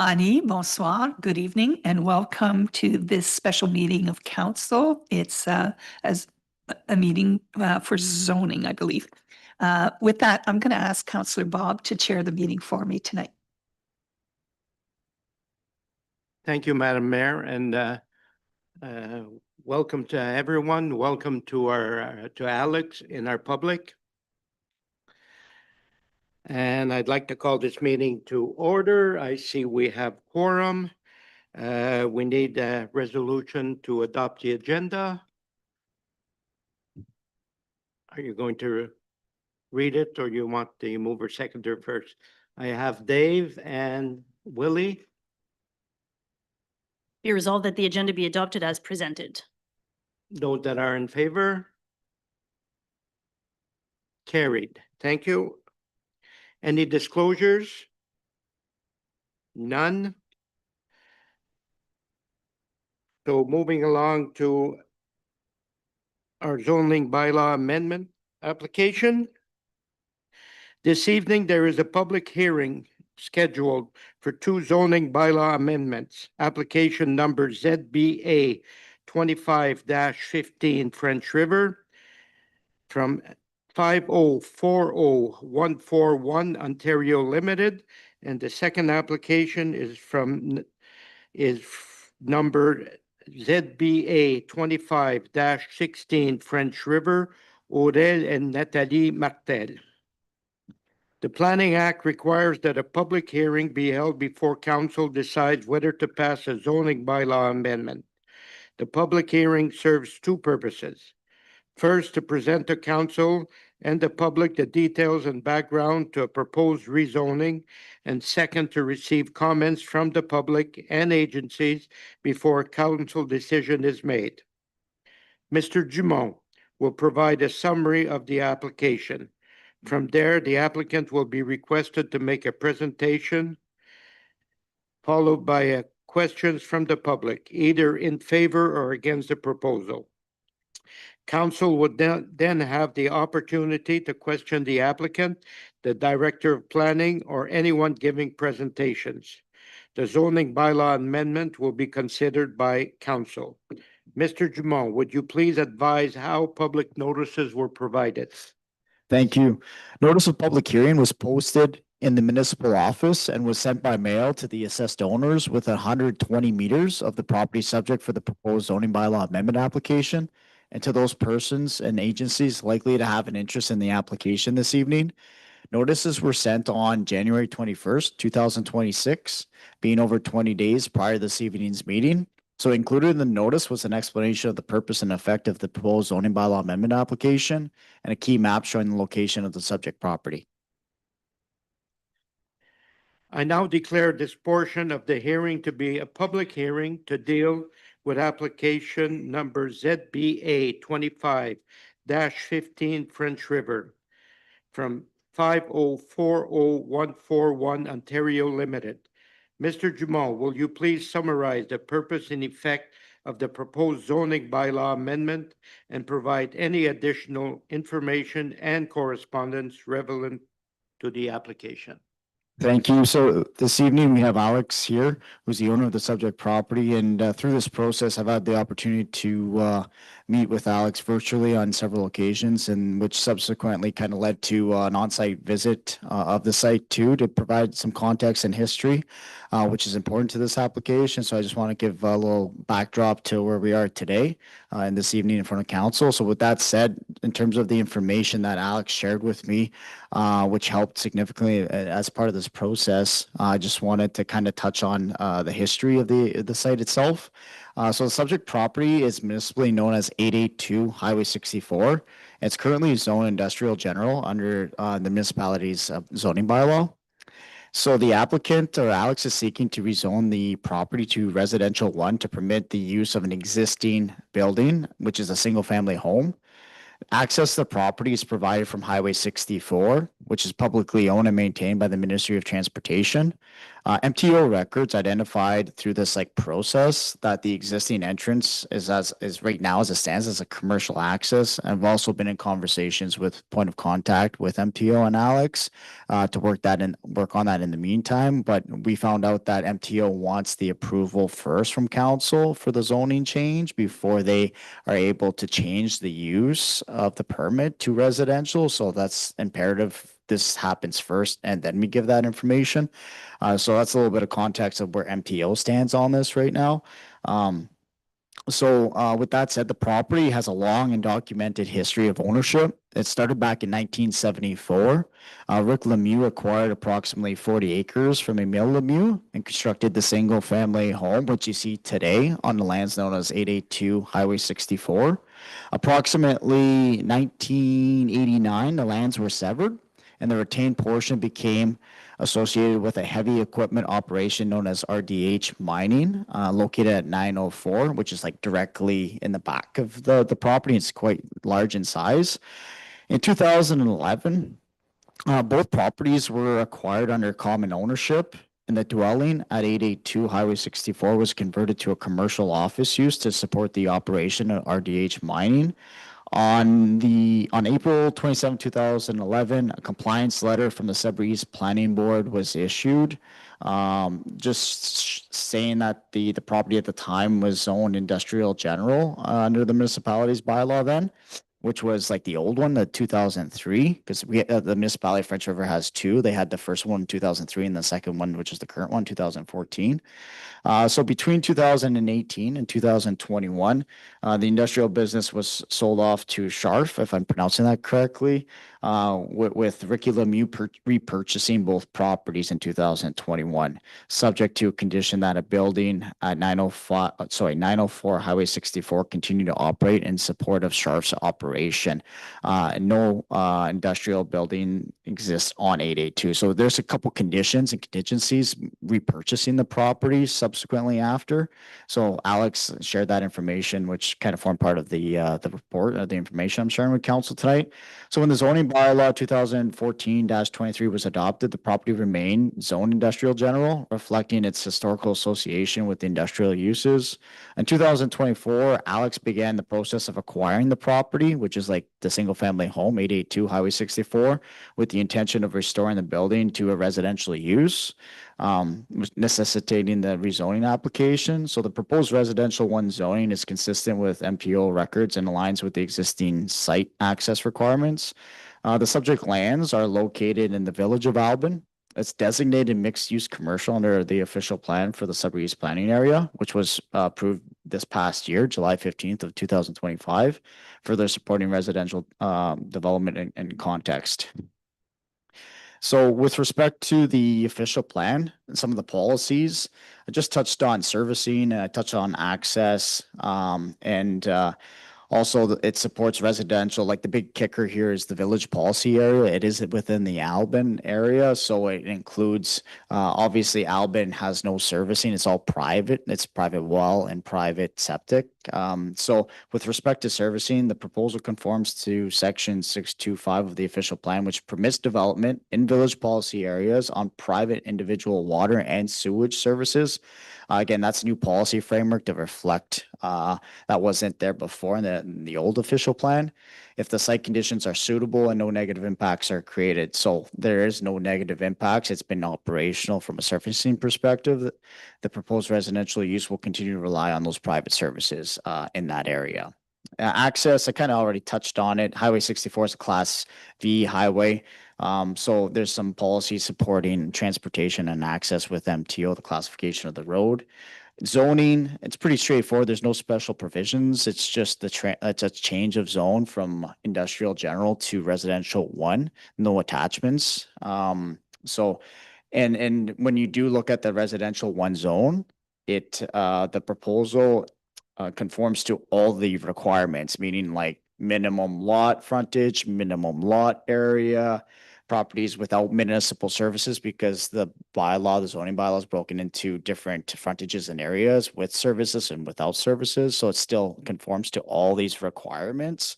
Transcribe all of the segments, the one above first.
Ani, bonsoir, good evening, and welcome to this special meeting of council. It's as a meeting for zoning, I believe. With that, I'm going to ask Councillor Bob to chair the meeting for me tonight. Thank you, Madam Mayor, and welcome to everyone. Welcome to our to Alex in our public. And I'd like to call this meeting to order. I see we have quorum. We need a resolution to adopt the agenda. Are you going to read it, or you want the mover seconder first? I have Dave and Willie. Be resolved that the agenda be adopted as presented. Those that are in favor? Carried. Thank you. Any disclosures? None. So moving along to our zoning bylaw amendment application. This evening, there is a public hearing scheduled for two zoning bylaw amendments. Application number ZBA 25-15 French River from 5040141 Ontario Limited, and the second application is number ZBA 25-16 French River, Aurel and Nathalie Martel. The Planning Act requires that a public hearing be held before council decides whether to pass a zoning bylaw amendment. The public hearing serves two purposes. First, to present to council and the public the details and background to a proposed rezoning, and second, to receive comments from the public and agencies before a council decision is made. Mr. Dumont will provide a summary of the application. From there, the applicant will be requested to make a presentation, followed by questions from the public, either in favor or against the proposal. Council would then have the opportunity to question the applicant, the Director of Planning, or anyone giving presentations. The zoning bylaw amendment will be considered by Council. Mr. Dumont, would you please advise how public notices were provided? Thank you. Notice of public hearing was posted in the municipal office and was sent by mail to the assessed owners with 120 meters of the property subject for the proposed zoning bylaw amendment application, and to those persons and agencies likely to have an interest in the application this evening. Notices were sent on January 21st, 2026, being over 20 days prior to this evening's meeting. So included in the notice was an explanation of the purpose and effect of the proposed zoning bylaw amendment application and a key map showing the location of the subject property. I now declare this portion of the hearing to be a public hearing to deal with application number ZBA 25-15 French River from 5040141 Ontario Limited. Mr. Dumont, will you please summarize the purpose and effect of the proposed zoning bylaw amendment and provide any additional information and correspondence relevant to the application? Thank you. So this evening we have Alex here, who's the owner of the subject property. And through this process, I've had the opportunity to meet with Alex virtually on several occasions, and which subsequently kind of led to an on-site visit of the site too, to provide some context and history, which is important to this application. So I just want to give a little backdrop to where we are today and this evening in front of council. So with that said, in terms of the information that Alex shared with me, which helped significantly as part of this process, I just wanted to kind of touch on the history of the site itself. So the subject property is municipally known as 882 Highway 64. It's currently zoned industrial general under the municipality's zoning bylaw. So the applicant, or Alex, is seeking to rezone the property to residential 1 to permit the use of an existing building, which is a single-family home. Access to the property is provided from Highway 64, which is publicly owned and maintained by the Ministry of Transportation. MTO records identified through this like process that the existing entrance is right now as it stands as a commercial access. I've also been in conversations with point of contact with MTO and Alex to work on that in the meantime. But we found out that MTO wants the approval first from council for the zoning change before they are able to change the use of the permit to residential. So that's imperative. This happens first, and then we give that information. So that's a little bit of context of where MTO stands on this right now. With that said, the property has a long and documented history of ownership. It started back in 1974. Rick Lemieux acquired approximately 40 acres from Emile Lemieux and constructed the single-family home, which you see today on the lands known as 882 Highway 64. Approximately 1989, the lands were severed, and the retained portion became associated with a heavy equipment operation known as RDH Mining, located at 904, which is like directly in the back of the property. It's quite large in size. In 2011, both properties were acquired under common ownership, and the dwelling at 882 Highway 64 was converted to a commercial office use to support the operation of RDH Mining. On April 27, 2011, a compliance letter from the Sudbury East Planning Board was issued, just saying that the property at the time was zoned industrial general under the municipality's bylaw then, which was like the old one, the 2003, because the municipality of French River has two. They had the first one in 2003 and the second one, which is the current one, 2014. So between 2018 and 2021, the industrial business was sold off to Scharf, if I'm pronouncing that correctly, with Ricky Lemieux repurchasing both properties in 2021, subject to a condition that a building at 904 Highway 64 continue to operate in support of Scharf's operation. No industrial building exists on 882. So there's a couple conditions and contingencies repurchasing the property subsequently after. So Alex shared that information, which kind of formed part of the report, the information I'm sharing with council tonight. So when the zoning bylaw 2014-23 was adopted, the property remained zoned industrial general, reflecting its historical association with industrial uses. In 2024, Alex began the process of acquiring the property, which is like the single family home, 882 Highway 64, with the intention of restoring the building to a residential use, necessitating the rezoning application. So the proposed residential one zoning is consistent with MPO records and aligns with the existing site access requirements. The subject lands are located in the village of Albin. It's designated mixed-use commercial under the official plan for the Sudbury East planning area, which was approved this past year, July 15th of 2025, further supporting residential development and context. So with respect to the official plan and some of the policies, I just touched on servicing, I touched on access, and also it supports residential. Like the big kicker here is the village policy area. It is within the Albin area, so it includes, obviously Albin has no servicing. It's all private. It's private well and private septic. So with respect to servicing, the proposal conforms to section 625 of the official plan, which permits development in village policy areas on private individual water and sewage services. Again, that's a new policy framework to reflect that wasn't there before in the old official plan. If the site conditions are suitable and no negative impacts are created. So there is no negative impacts. It's been operational from a surfacing perspective. The proposed residential use will continue to rely on those private services in that area. Access, I kind of already touched on it. Highway 64 is a Class V highway. So there's some policy supporting transportation and access with MTO, the classification of the road. Zoning, it's pretty straightforward. There's no special provisions. It's just it's a change of zone from industrial general to residential one, no attachments. So and when you do look at the residential one zone, the proposal conforms to all the requirements, meaning like minimum lot frontage, minimum lot area, properties without municipal services because the bylaw, the zoning bylaw is broken into different frontages and areas with services and without services. So it still conforms to all these requirements.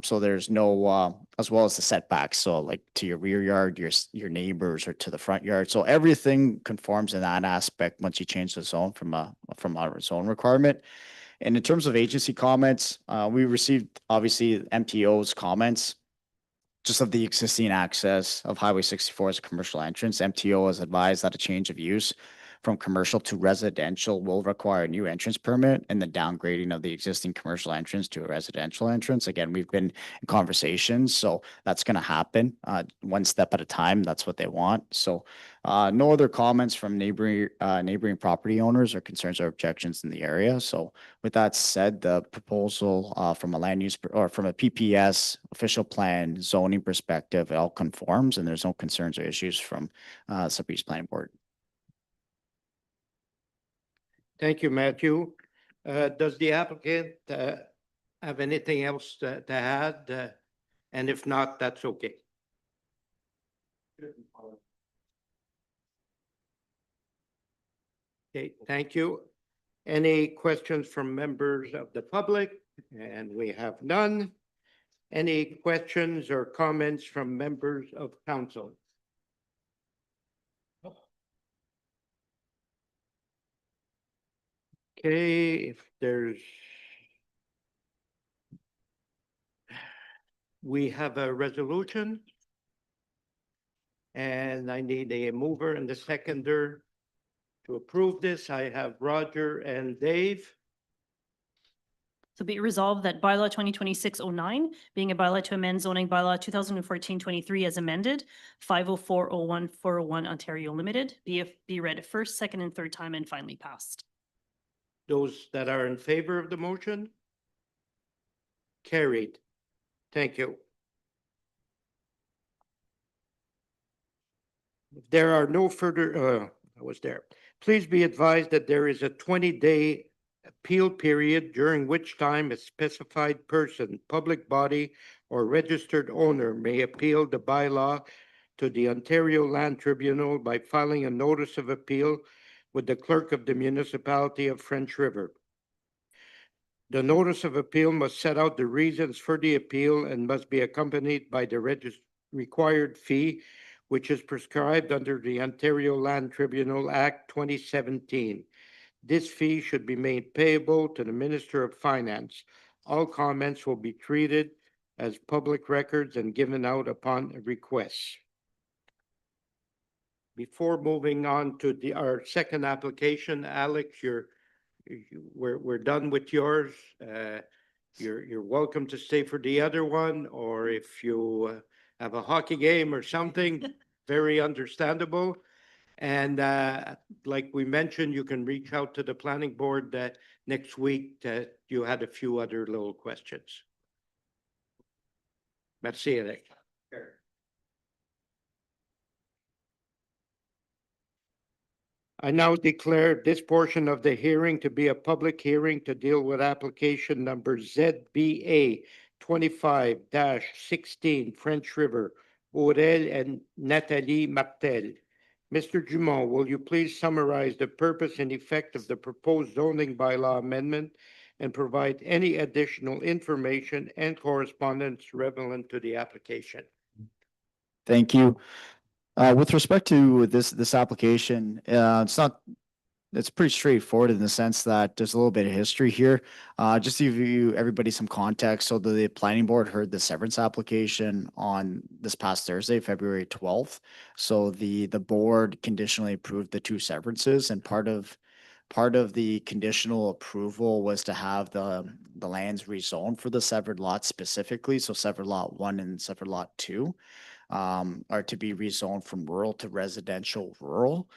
So there's no, as well as the setbacks. So like to your rear yard, your neighbors, or to the front yard. So everything conforms in that aspect once you change the zone from a zone requirement. And in terms of agency comments, we received obviously MTO's comments just of the existing access of Highway 64 as a commercial entrance. MTO has advised that a change of use from commercial to residential will require a new entrance permit and the downgrading of the existing commercial entrance to a residential entrance. Again, we've been in conversations, so that's going to happen one step at a time. That's what they want. So no other comments from neighboring property owners or concerns or objections in the area. So with that said, the proposal from a land use or from a PPS official plan zoning perspective, it all conforms and there's no concerns or issues from Sudbury's Planning Board. Thank you, Matthew. Does the applicant have anything else to add? And if not, that's okay. Okay, thank you. Any questions from members of the public? And we have none. Any questions or comments from members of council? Okay, if there's, we have a resolution. And I need a mover and a seconder to approve this. I have Roger and Dave. So be it resolved that bylaw 2026-09, being a bylaw to amend zoning bylaw 2014-23 as amended, 504-01-401 Ontario Limited, be read first, second, and third time and finally passed. Those that are in favor of the motion? Carried. Thank you. If there are no further, I was there. Please be advised that there is a 20-day appeal period during which time a specified person, public body, or registered owner may appeal the bylaw to the Ontario Land Tribunal by filing a notice of appeal with the clerk of the municipality of French River. The notice of appeal must set out the reasons for the appeal and must be accompanied by the required fee, which is prescribed under the Ontario Land Tribunal Act 2017. This fee should be made payable to the Minister of Finance. All comments will be treated as public records and given out upon request. Before moving on to our second application, Alex, we're done with yours. You're welcome to stay for the other one, or if you have a hockey game or something, very understandable. And like we mentioned, you can reach out to the planning board next week that you had a few other little questions. Merci, Alex. I now declare this portion of the hearing to be a public hearing to deal with application number ZBA 25-16 French River, Aurel and Nathalie Martel. Mr. Dumont, will you please summarize the purpose and effect of the proposed zoning bylaw amendment and provide any additional information and correspondence relevant to the application? Thank you. With respect to this application, it's pretty straightforward in the sense that there's a little bit of history here. Just to give you everybody some context, so the planning board heard the severance application on this past Thursday, February 12th. So the board conditionally approved the two severances, and part of the conditional approval was to have the lands rezoned for the severed lots specifically. So severed lot 1 and severed lot 2. Are to be rezoned from rural to residential rural.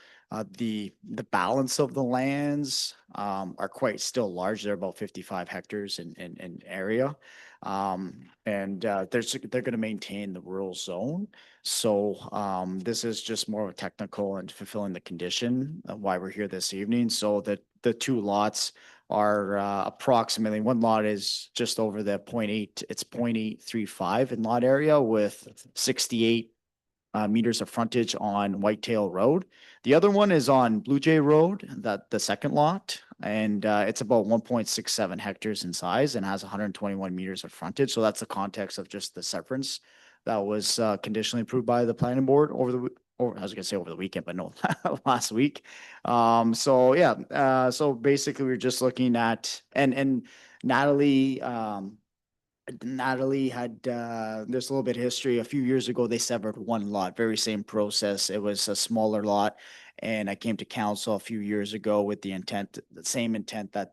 The balance of the lands are quite still large. They're about 55 hectares in area. They're going to maintain the rural zone. So this is just more technical and fulfilling the condition of why we're here this evening. So that the two lots are approximately, one lot is just over the 0.8, it's 0.835 in lot area with 68 meters of frontage on Whitetail Road. The other one is on Blue Jay Road, that the second lot, and it's about 1.67 hectares in size and has 121 meters of frontage. So that's the context of just the severance that was conditionally approved by the planning board or I was gonna say over the weekend, but no, last week. So yeah, so basically we're just looking at and Natalie Natalie had, there's a little bit of history. A few years ago, they severed one lot, very same process. It was a smaller lot. And I came to council a few years ago with the intent, the same intent that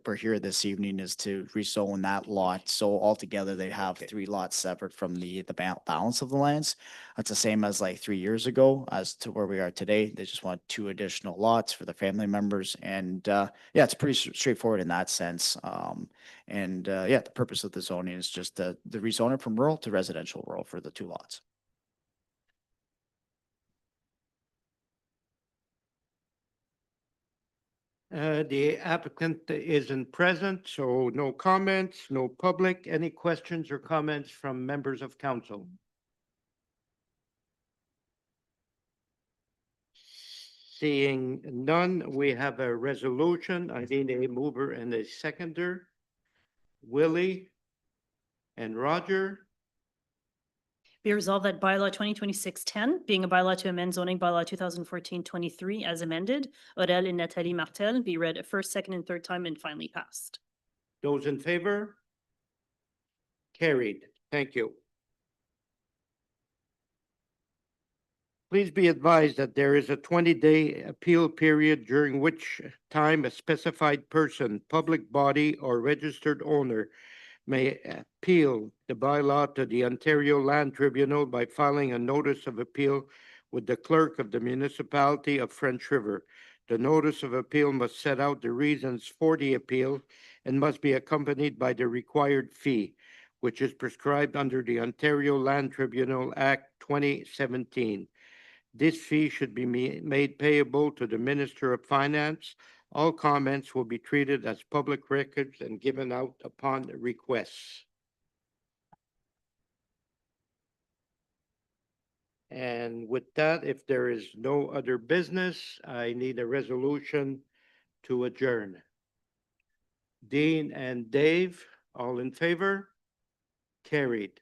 we're here this evening is to rezone that lot. So altogether, they have 3 lots severed from the balance of the lands. That's the same as like 3 years ago as to where we are today. They just want 2 additional lots for the family members. And, yeah, it's pretty straightforward in that sense. Yeah, the purpose of the zoning is just the rezoning from rural to residential rural for the 2 lots. The applicant isn't present, so no comments, no public. Any questions or comments from members of council? Seeing none, we have a resolution. I need a mover and a seconder. Willie and Roger. Be resolved that bylaw 2026-10, being a bylaw to amend zoning bylaw 2014-23 as amended, Aurel and Nathalie Martel, be read a first, second, and third time and finally passed. Those in favor? Carried. Thank you. Please be advised that there is a 20-day appeal period during which time a specified person, public body, or registered owner may appeal the bylaw to the Ontario Land Tribunal by filing a notice of appeal with the clerk of the municipality of French River. The notice of appeal must set out the reasons for the appeal and must be accompanied by the required fee, which is prescribed under the Ontario Land Tribunal Act 2017. This fee should be made payable to the Minister of Finance. All comments will be treated as public records and given out upon requests. And with that, if there is no other business, I need a resolution to adjourn. Dean and Dave, all in favor? Carried.